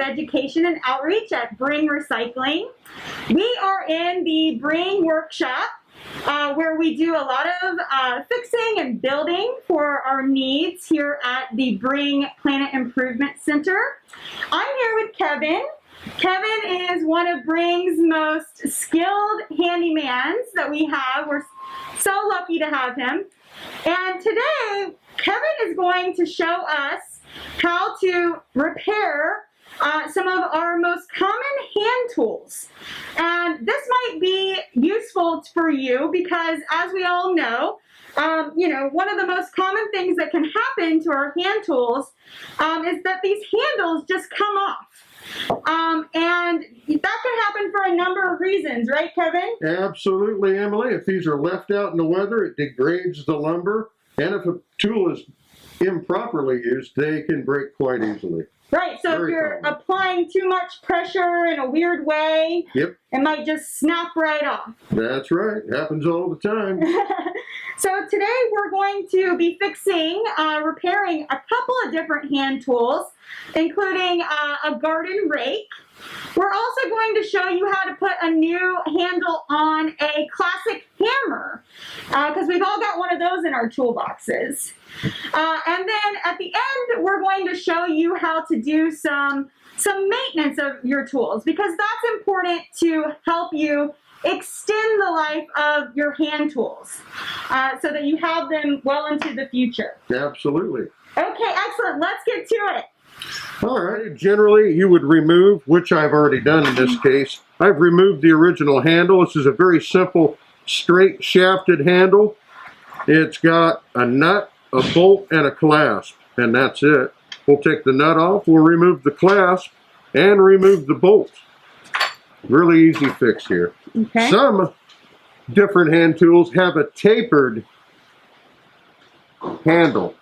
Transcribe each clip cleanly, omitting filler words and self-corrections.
Education and Outreach at Bring Recycling. We are in the Bring workshop where we do a lot of fixing and building for our needs here at the Bring Planet Improvement Center. I'm here with Kevin. Kevin is one of Bring's most skilled handymans that we have. We're so lucky to have him. And today, Kevin is going to show us how to repair some of our most common hand tools. And this might be useful for you because, as we all know, one of the most common things that can happen to our hand tools is that these handles just come off. And that can happen for a number of reasons, right, Kevin? Absolutely, Emily. If these are left out in the weather, it degrades the lumber. And if a tool is improperly used, they can break quite easily. Right, so if you're applying too much pressure in a weird way, it might just snap right off. That's right. It happens all the time. So today we're going to be repairing a couple of different hand tools, including a garden rake. We're also going to show you how to put a new handle on a classic hammer, because we've all got one of those in our toolboxes. And then at the end, we're going to show you how to do some maintenance of your tools, because that's important to help you extend the life of your hand tools so that you have them well into the future. Absolutely. Okay, excellent. Let's get to it. All right. Generally, you would remove, which I've already done in this case, I've removed the original handle. This is a very simple, straight shafted handle. It's got a nut, a bolt, and a clasp, and that's it. We'll take the nut off, we'll remove the clasp, and remove the bolt. Really easy fix here. Okay. Some different hand tools have a tapered handle.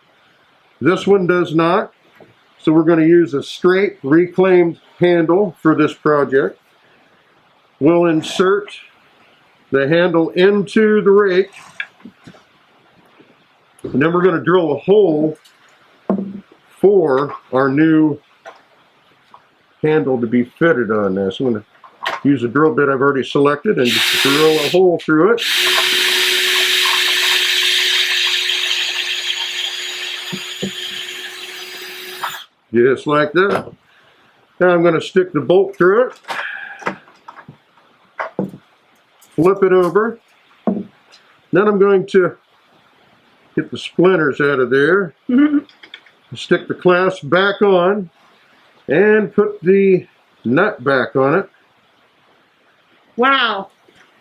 This one does not. So we're going to use a straight reclaimed handle for this project. We'll insert the handle into the rake. And then we're going to drill a hole for our new handle to be fitted on this. I'm going to use a drill bit I've already selected and just drill a hole through it. Just like that. Now I'm going to stick the bolt through it. Flip it over. Then I'm going to get the splinters out of there. Stick the clasp back on and put the nut back on it. Wow.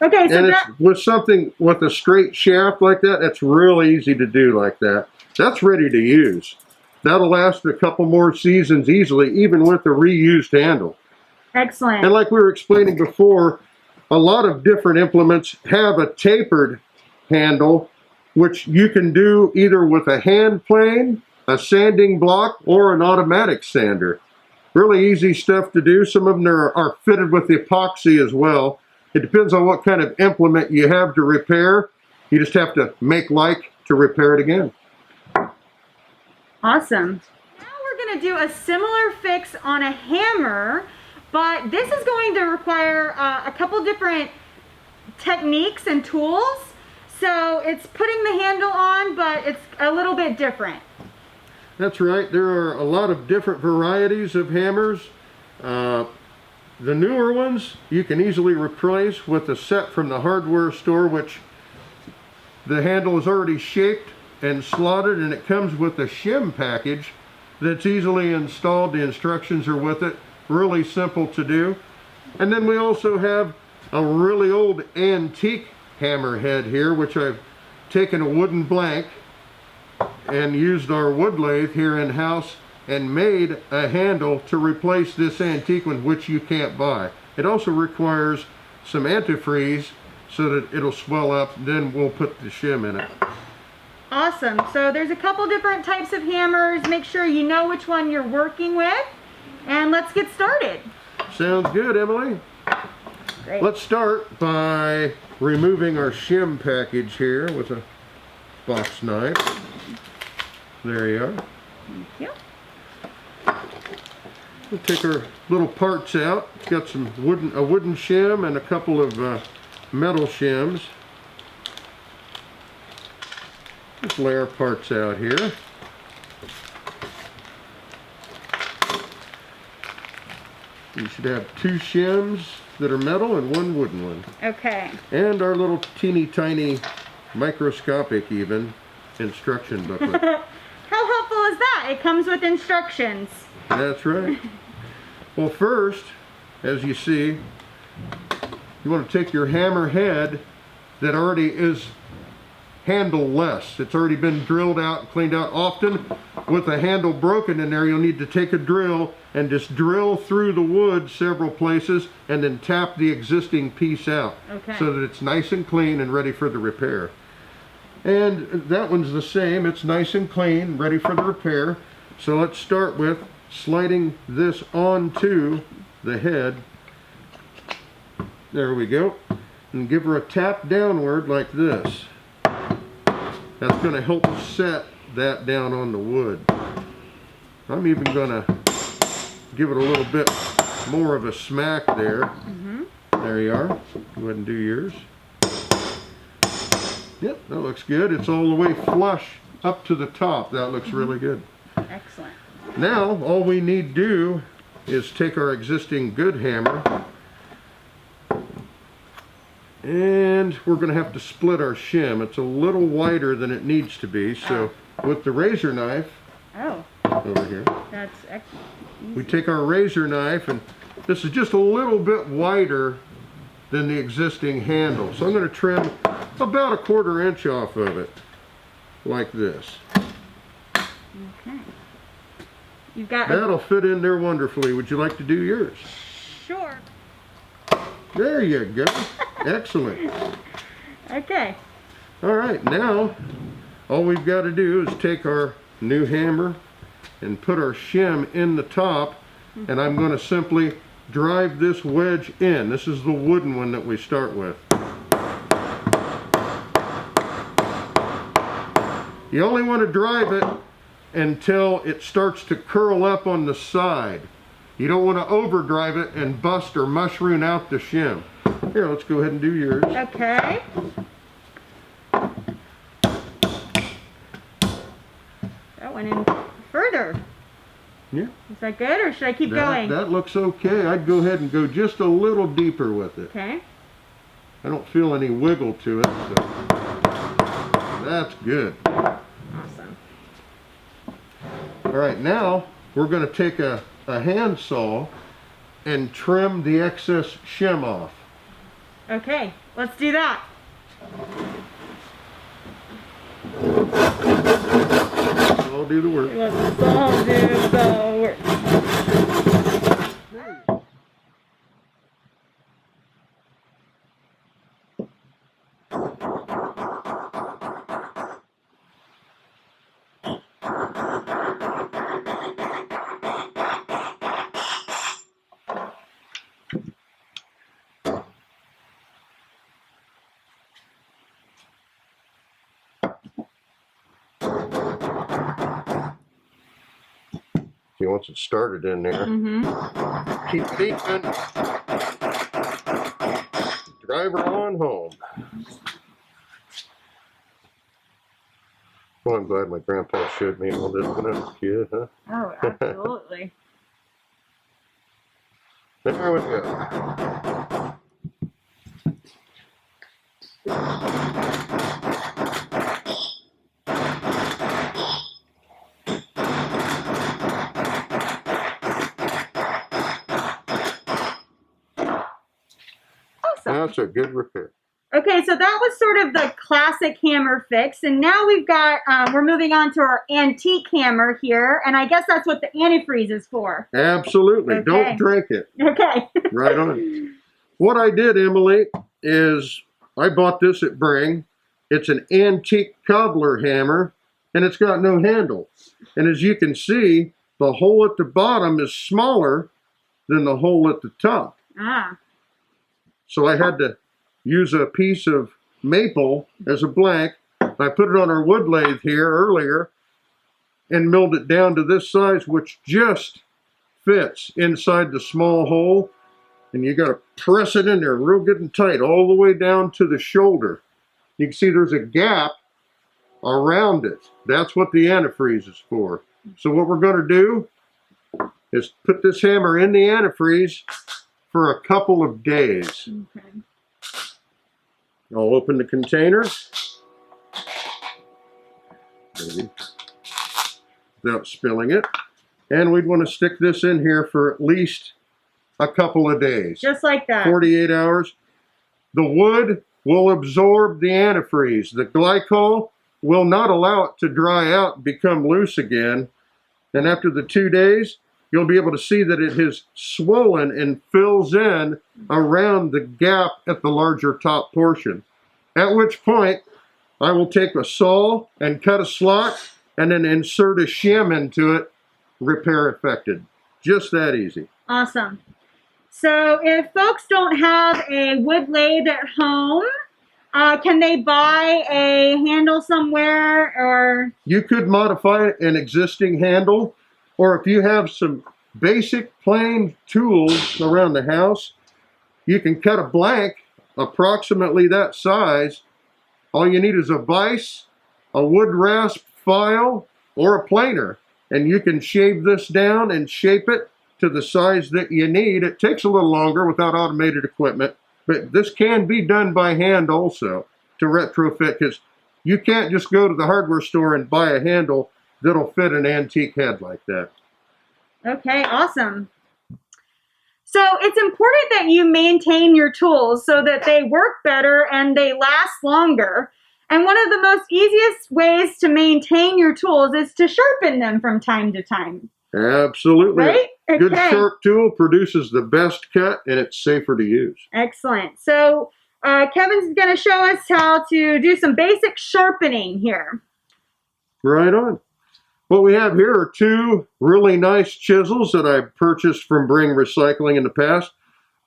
Okay, so and with something with a straight shaft like that, that's real easy to do like that. That's ready to use. That'll last a couple more seasons easily, even with a reused handle. Excellent. And like we were explaining before, a lot of different implements have a tapered handle, which you can do either with a hand plane, a sanding block, or an automatic sander. Really easy stuff to do. Some of them are fitted with epoxy as well. It depends on what kind of implement you have to repair. You just have to make like to repair it again. Awesome. Now we're going to do a similar fix on a hammer, but this is going to require a couple different techniques and tools. So it's putting the handle on, but it's a little bit different. That's right. There are a lot of different varieties of hammers. The newer ones you can easily replace with a set from the hardware store, which the handle is already shaped and slotted, and it comes with a shim package that's easily installed. The instructions are with it. Really simple to do. And then we also have a really old antique hammer head here, which I've taken a wooden blank and used our wood lathe here in-house and made a handle to replace this antique one, which you can't buy. It also requires some antifreeze so that it'll swell up. Then we'll put the shim in it. Awesome. So there's a couple different types of hammers. Make sure you know which one you're working with. And let's get started. Sounds good, Emily. Great. Let's start by removing our shim package here with a box knife. There you are. Thank you. We'll take our little parts out. It's got some a wooden shim and a couple of metal shims. Let's lay our parts out here. You should have 2 shims that are metal and 1 wooden one. Okay. And our little teeny tiny, microscopic even, instruction booklet. How helpful is that? It comes with instructions. That's right. Well, first, as you see, you want to take your hammer head that already is handle-less. It's already been drilled out and cleaned out. Often, with the handle broken in there, you'll need to take a drill and just drill through the wood several places and then tap the existing piece out. Okay. So that it's nice and clean and ready for the repair. And that one's the same. It's nice and clean, ready for the repair. So let's start with sliding this onto the head. There we go. And give her a tap downward like this. That's going to help set that down on the wood. I'm even going to give it a little bit more of a smack there. There you are. Go ahead and do yours. Yep, that looks good. It's all the way flush up to the top. That looks really good. Excellent. Now, all we need to do is take our existing good hammer and we're going to have to split our shim. It's a little wider than it needs to be, so with the razor knife over here, That's excellent. we take our razor knife, and this is just a little bit wider than the existing handle. So I'm going to trim about a 1/4 inch off of it, like this. Okay. You've got That'll fit in there wonderfully. Would you like to do yours? Sure. There you go. Excellent. Okay. All right, now all we've got to do is take our new hammer and put our shim in the top, and I'm going to simply drive this wedge in. This is the wooden one that we start with. You only want to drive it until it starts to curl up on the side. You don't want to overdrive it and bust or mushroom out the shim. Here, let's go ahead and do yours. Okay. That went in further. Yeah. Is that good, or should I keep going? That looks okay. I'd go ahead and go just a little deeper with it. Okay. I don't feel any wiggle to it, so that's good. Awesome. All right, now we're going to take a hand saw and trim the excess shim off. Okay, let's do that. I'll do the work. Let's all do the work. Once it started in there, keep beeping. Drive her on home. Well, I'm glad my grandpa showed me all this when I was a kid, huh? Oh, absolutely. There we go. That's a good repair. Okay, so that was sort of the classic hammer fix, and now we've got, we're moving on to our antique hammer here, and I guess that's what the antifreeze is for. Absolutely. Okay. Don't drink it. Okay. Right on. What I did, Emily, is I bought this at Bring. It's an antique cobbler hammer, and it's got no handle. And as you can see, the hole at the bottom is smaller than the hole at the top. Ah. So I had to use a piece of maple as a blank. I put it on our wood lathe here earlier and milled it down to this size, which just fits inside the small hole, and you got to press it in there real good and tight all the way down to the shoulder. You can see there's a gap around it. That's what the antifreeze is for. So what we're going to do is put this hammer in the antifreeze for a couple of days. Okay. I'll open the container. Maybe. Without spilling it. And we'd want to stick this in here for at least a couple of days. Just like that. 48 hours. The wood will absorb the antifreeze. The glycol will not allow it to dry out and become loose again. And after the 2 days, you'll be able to see that it has swollen and fills in around the gap at the larger top portion. At which point, I will take a saw and cut a slot and then insert a shim into it, repair affected. Just that easy. Awesome. So if folks don't have a wood lathe at home, can they buy a handle somewhere, or? You could modify an existing handle, or if you have some basic plain tools around the house, you can cut a blank approximately that size. All you need is a vise, a wood rasp file, or a planer, and you can shave this down and shape it to the size that you need. It takes a little longer without automated equipment, but this can be done by hand also to retrofit, because you can't just go to the hardware store and buy a handle that'll fit an antique head like that. Okay, awesome. So it's important that you maintain your tools so that they work better and they last longer. And one of the most easiest ways to maintain your tools is to sharpen them from time to time. Absolutely. Right? A good Okay. sharp tool produces the best cut, and it's safer to use. Excellent. So Kevin's going to show us how to do some basic sharpening here. Right on. What we have here are two really nice chisels that I purchased from Bring Recycling in the past.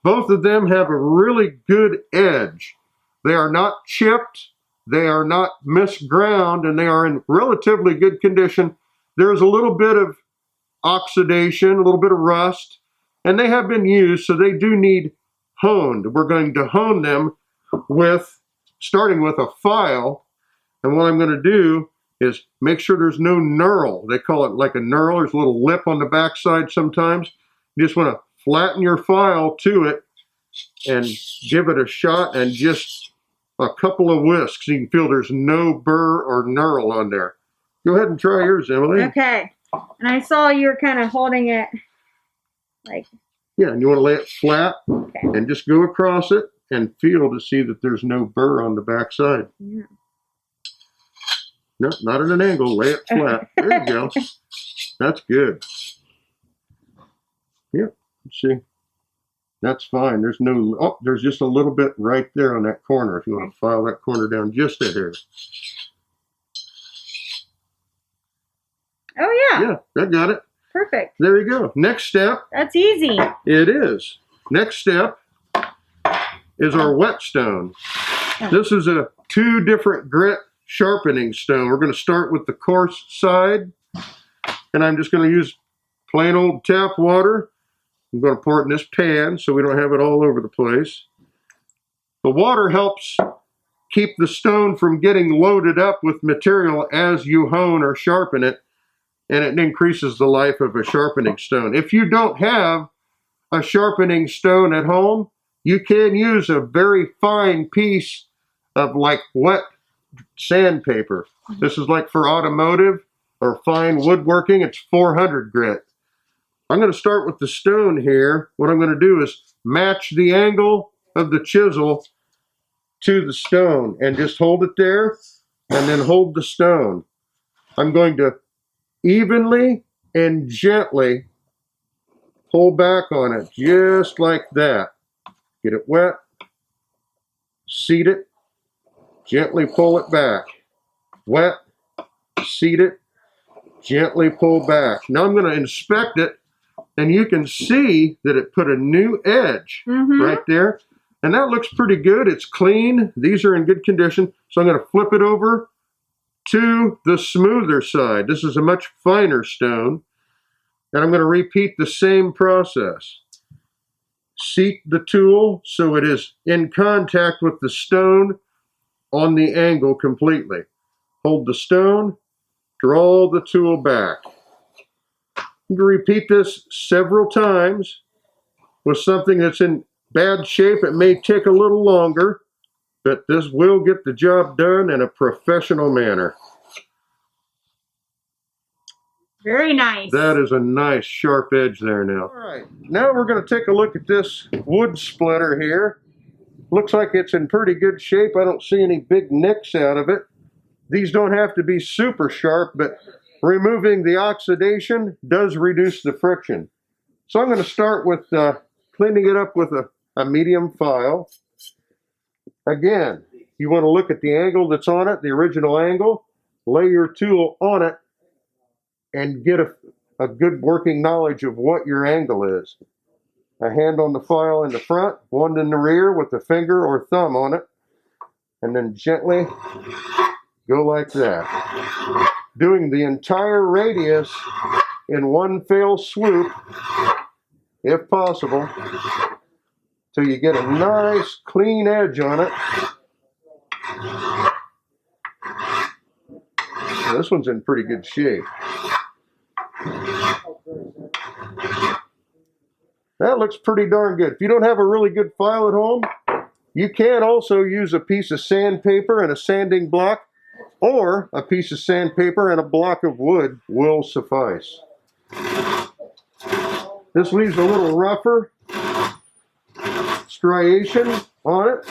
Both of them have a really good edge. They are not chipped, they are not misground, and they are in relatively good condition. There's a little bit of oxidation, a little bit of rust, and they have been used, so they do need honed. We're going to hone them starting with a file, and what I'm going to do is make sure there's no knurl. They call it like a knurl. There's a little lip on the backside sometimes. You just want to flatten your file to it and give it a shot, and just a couple of whisks. You can feel there's no burr or knurl on there. Go ahead and try yours, Emily. Okay. And I saw you were kind of holding it like... Yeah, and you want to lay it flat, Okay. and just go across it and feel to see that there's no burr on the backside. Yeah. No, not at an angle. Lay it flat. There you go. That's good. Yeah, see. That's fine. There's no, oh, there's just a little bit right there on that corner. If you want to file that corner down just a hair. Oh, yeah. Yeah, I got it. Perfect. There you go. Next step. That's easy. It is. Next step is our whetstone. This is a 2 different grit sharpening stone. We're going to start with the coarse side, and I'm just going to use plain old tap water. I'm going to pour it in this pan so we don't have it all over the place. The water helps keep the stone from getting loaded up with material as you hone or sharpen it, and it increases the life of a sharpening stone. If you don't have a sharpening stone at home, you can use a very fine piece of like wet sandpaper. This is like for automotive or fine woodworking. It's 400 grit. I'm going to start with the stone here. What I'm going to do is match the angle of the chisel to the stone and just hold it there and then hold the stone. I'm going to evenly and gently pull back on it just like that. Get it wet, seat it, gently pull it back. Wet, seat it, gently pull back. Now I'm going to inspect it, and you can see that it put a new edge right there. And that looks pretty good. It's clean. These are in good condition. So I'm going to flip it over to the smoother side. This is a much finer stone. And I'm going to repeat the same process. Seat the tool so it is in contact with the stone on the angle completely. Hold the stone, draw the tool back. You can repeat this several times. With something that's in bad shape, it may take a little longer, but this will get the job done in a professional manner. Very nice. That is a nice sharp edge there now. All right, now we're going to take a look at this wood splitter here. Looks like it's in pretty good shape. I don't see any big nicks out of it. These don't have to be super sharp, but removing the oxidation does reduce the friction. So I'm going to start with cleaning it up with a medium file. Again, you want to look at the angle that's on it, the original angle, lay your tool on it, and get a good working knowledge of what your angle is. A hand on the file in the front, one in the rear with the finger or thumb on it, and then gently go like that. Doing the entire radius in one fell swoop, if possible, till you get a nice clean edge on it. This one's in pretty good shape. That looks pretty darn good. If you don't have a really good file at home, you can also use a piece of sandpaper and a sanding block, or a piece of sandpaper and a block of wood will suffice. This leaves a little rougher striation on it,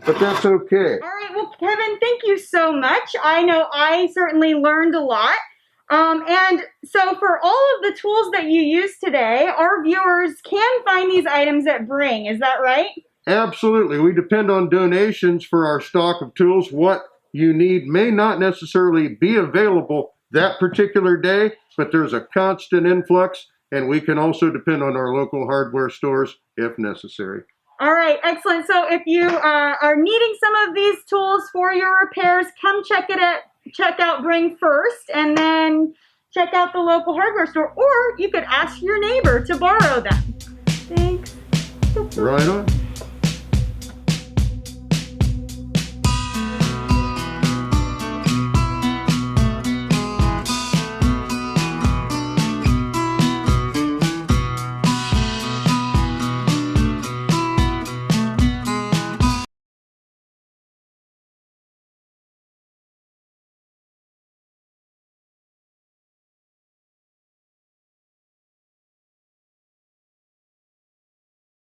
but that's okay. All right, well, Kevin, thank you so much. I know I certainly learned a lot. And so for all of the tools that you use today, our viewers can find these items at Bring. Is that right? Absolutely. We depend on donations for our stock of tools. What you need may not necessarily be available that particular day, but there's a constant influx, and we can also depend on our local hardware stores if necessary. All right, excellent. So if you are needing some of these tools for your repairs, come check out Bring first, and then check out the local hardware store, or you could ask your neighbor to borrow them. Thanks. Right on.